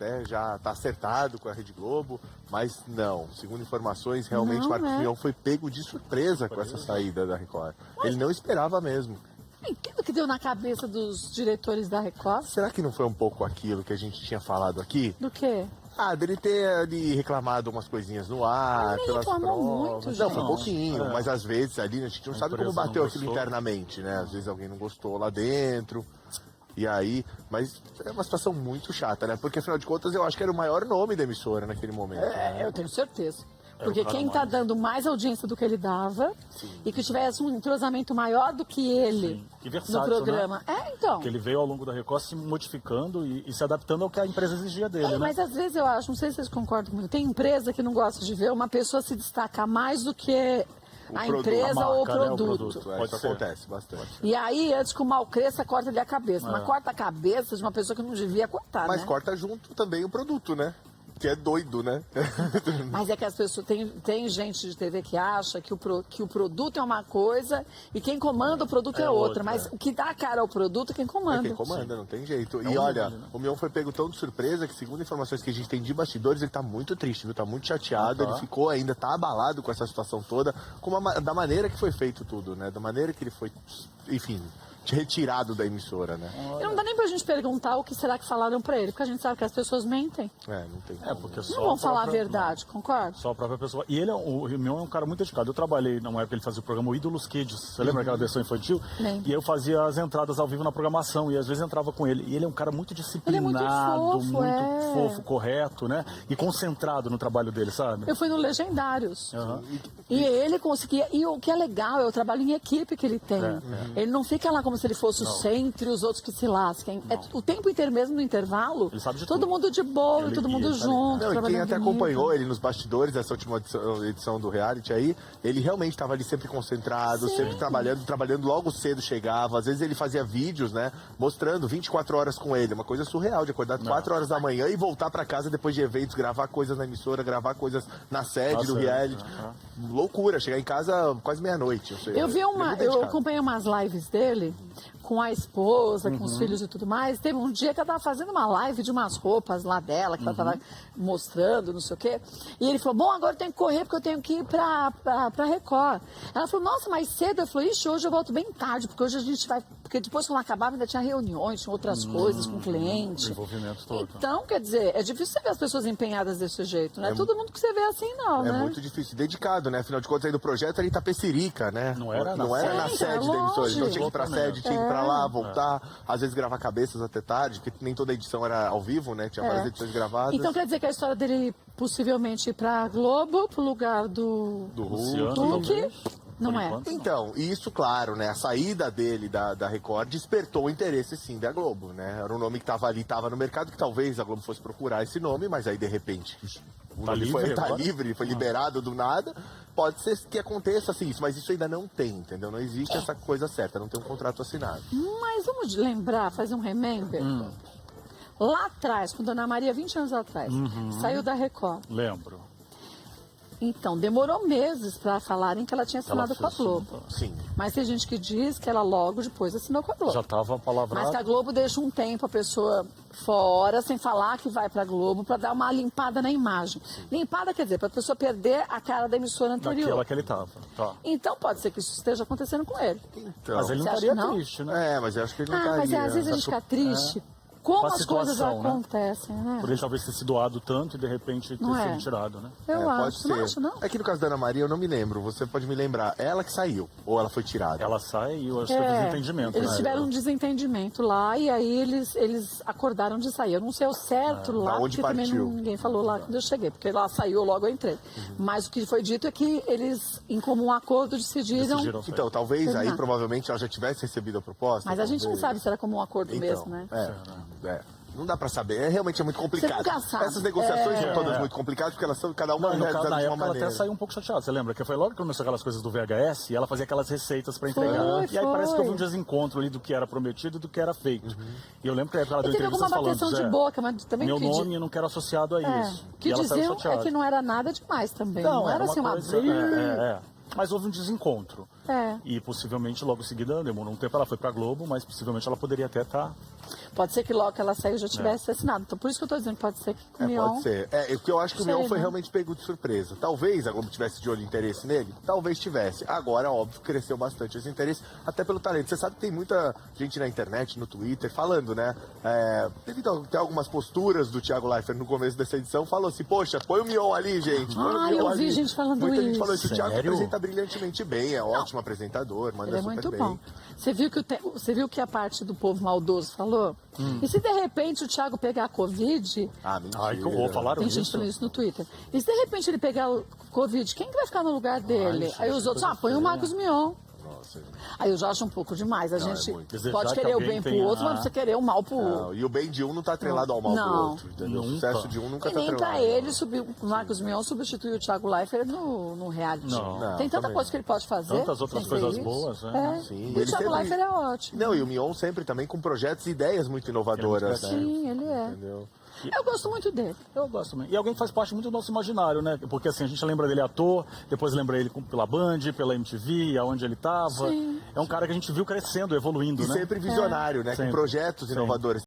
né, já está acertado com a Rede Globo, mas não. Segundo informações, realmente o Marcos Mion foi pego de surpresa com essa saída da Record. Ele não esperava mesmo. O que deu na cabeça dos diretores da Record? Será que não foi um pouco aquilo que a gente tinha falado aqui? Do quê? Dele ter ali reclamado umas coisinhas no ar, Ele pelas reclamou provas. muito, Não, foi um gente. pouquinho, mas às vezes ali a gente não sabe como bateu aquilo internamente, né? Às vezes alguém não gostou lá dentro. E aí, mas é uma situação muito chata, né? Porque afinal de contas eu acho que era o maior nome da emissora naquele momento. Né? Eu tenho certeza. Porque quem está dando mais audiência do que ele dava e que tivesse um entrosamento maior do que ele no programa. Né? Então. Que ele veio ao longo da Record se modificando e se adaptando ao que a empresa exigia dele, né? Mas às vezes eu acho, não sei se vocês concordam comigo, tem empresa que não gosta de ver uma pessoa se destacar mais do que a empresa ou o produto. Isso acontece bastante. E aí, antes que o mal cresça, corta-lhe a cabeça. Mas corta a cabeça de uma pessoa que não devia cortar, Mas né? corta junto também o produto, né? Que é doido, né? Mas é que as pessoas... Tem gente de TV que acha que o produto é uma coisa e quem comanda o produto é outra. Mas o que dá a cara ao produto é quem comanda. É quem comanda, não tem jeito. E olha, o Mion foi pego tão de surpresa que, segundo informações que a gente tem de bastidores, ele tá muito triste, viu? Tá muito chateado. Ele ficou ainda, tá abalado com essa situação toda, da maneira que foi feito tudo, né? Da maneira que ele foi, enfim... retirado da emissora, né? E não dá nem pra gente perguntar o que será que falaram pra ele, porque a gente sabe que as pessoas mentem. Não tem como. Porque não vão falar a verdade, concorda? Só a própria pessoa. E ele, o Mion é um cara muito dedicado. Eu trabalhei numa época que ele fazia o programa o Ídolos Kids. Você lembra aquela versão infantil? Lembro. E eu fazia as entradas ao vivo na programação e às vezes entrava com ele. E ele é um cara muito disciplinado, muito fofo, correto, né? E concentrado no trabalho dele, sabe? Eu fui no Legendários. E ele conseguia... E o que é legal é o trabalho em equipe que ele tem. Ele não fica lá como se ele fosse o centro e os outros que se lasquem. O tempo inteiro, mesmo no intervalo, todo mundo de boa, todo mundo junto. Não, e quem até acompanhou ele nos bastidores dessa última edição do reality aí, ele realmente estava ali sempre concentrado, sempre trabalhando logo cedo chegava. Às vezes ele fazia vídeos, né, mostrando 24 horas com ele. Uma coisa surreal, de acordar 4 horas da manhã e voltar para casa depois de eventos, gravar coisas na emissora, gravar coisas na sede do reality. Loucura, chegar em casa quase meia-noite. Eu acompanhei umas lives dele com a esposa, com os filhos e tudo mais. Teve um dia que ela estava fazendo uma live de umas roupas lá dela, que ela estava mostrando, não sei o quê. E ele falou, bom, agora eu tenho que correr porque eu tenho que ir pra Record. Ela falou, nossa, mais cedo? Eu falei, ixi, hoje eu volto bem tarde, porque hoje a gente vai... Porque depois, quando acabava, ainda tinha reuniões, tinha outras coisas com o cliente. Envolvimento todo. Então, quer dizer, é difícil você ver as pessoas empenhadas desse jeito, né? Todo mundo que você vê assim, não, né? É muito difícil. Dedicado, né? Afinal de contas, aí do projeto era Itapecerica, né? Não era na sede da emissora. Então tinha que ir pra sede, tinha que ir pra lá, voltar. Às vezes gravar cabeças até tarde, porque nem toda edição era ao vivo, né? Tinha várias edições gravadas. Então quer dizer que a história dele possivelmente ir pra Globo, pro lugar do Hulk, não é? Então, isso, claro, né? A saída dele da Record despertou o interesse, sim, da Globo, né? Era um nome que estava ali, estava no mercado, que talvez a Globo fosse procurar esse nome, mas aí, de repente, o nome tá livre, foi liberado do nada. Pode ser que aconteça assim, isso, mas isso ainda não tem, entendeu? Não existe essa coisa certa, não tem um contrato assinado. Mas vamos lembrar, fazer um remember? Lá atrás, com Dona Maria, 20 anos atrás, saiu da Record. Lembro. Então, demorou meses para falarem que ela tinha assinado com a Globo. Sim. Mas tem gente que diz que ela logo depois assinou com a Globo. Já estava palavrado. Mas que a Globo deixa um tempo a pessoa fora, sem falar que vai para a Globo, para dar uma limpada na imagem. Limpada quer dizer, para a pessoa perder a cara da emissora anterior. Daquela que ele estava. Tá. Então pode ser que isso esteja acontecendo com ele. Então, mas ele não estaria triste, né? Mas eu acho que ele não estaria. Mas às vezes a gente fica triste. Como as coisas acontecem, né? Por ele talvez ter se doado tanto e de repente ter sido tirado, né? Eu acho, pode ser. Não acho, não. É que no caso da Ana Maria eu não me lembro, você pode me lembrar, ela que saiu ou ela foi tirada? Ela saiu, acho que teve desentendimento. Eles tiveram um desentendimento lá e aí eles acordaram de sair. Eu não sei o certo lá, porque também ninguém falou lá quando eu cheguei, porque ela saiu, logo eu entrei. Mas o que foi dito é que eles, em comum acordo, decidiram então, talvez aí provavelmente ela já tivesse recebido a proposta. Mas a gente não sabe se era comum acordo mesmo, né? Não dá pra saber, realmente é muito complicado. Você nunca sabe. Essas negociações são todas muito complicadas, porque elas são cada uma realizada na de uma época maneira. ela até saiu um pouco chateada, você lembra? Que foi logo que começou aquelas coisas do VHS e ela fazia aquelas receitas pra entregar. E aí parece que houve um desencontro ali do que era prometido e do que era feito. E eu lembro que ela deu entrevistas falando, de boca, mas também meu nome eu não quero associado a isso. O que diziam é que não era nada demais também. Não era assim uma coisa... Mas houve um desencontro. É. E possivelmente logo em seguida, demorou um tempo, ela foi pra Globo, mas possivelmente ela poderia até estar Pode ser que logo que ela saiu já tivesse assinado. Então, por isso que eu tô dizendo, pode ser que o Mion... Pode ser. Porque eu acho que o Mion foi né? realmente pego de surpresa. Talvez a Globo tivesse de olho interesse nele, talvez tivesse. Agora, óbvio, cresceu bastante esse interesse, até pelo talento. Você sabe que tem muita gente na internet, no Twitter, falando, né? Devido a ter algumas posturas do Thiago Leifert no começo dessa edição, falou assim, poxa, põe o Mion ali, gente. Põe o Mion eu ali. vi gente falando Muita isso. gente falou isso. O Thiago Sério? apresenta brilhantemente bem, é ótimo apresentador, manda Ele é super muito bem. bom. Você viu que a parte do povo maldoso falou? E se de repente o Thiago pegar a Covid, Ah, mentira. Ai, que horror, falaram tem gente isso? falando isso no Twitter, e se de repente ele pegar o Covid, quem que vai ficar no lugar dele? gente, Aí os outros, coisa põe o feia. Marcos Mion. Nossa, gente. Aí eu já acho um pouco demais. A gente muito. Desejar pode que querer o alguém bem pro tenha- outro, mas não precisa querer o mal pro outro. Não, e o bem de um não tá atrelado ao mal do Não. outro, entendeu? O Nunca. sucesso de um nunca E tá nem atrelado. pra ele subir, o Marcos Mion substituir o Thiago Leifert no reality. Não. Tem tanta também coisa que ele pode fazer. Tantas outras sem ser coisas isso. boas, né? É. Sim, E o ele Thiago sempre- Leifert é ótimo. Não, e o Mion sempre também com projetos e ideias muito inovadoras, né? Sim, ele é. Entendeu? Eu gosto muito dele. Eu gosto também. E alguém que faz parte muito do nosso imaginário, né? Porque assim, a gente lembra dele ator, depois lembra ele pela Band, pela MTV, aonde ele tava. Sim. É um cara que a gente viu crescendo, evoluindo, E né? sempre visionário, né? Com Sempre. projetos Sim. inovadores.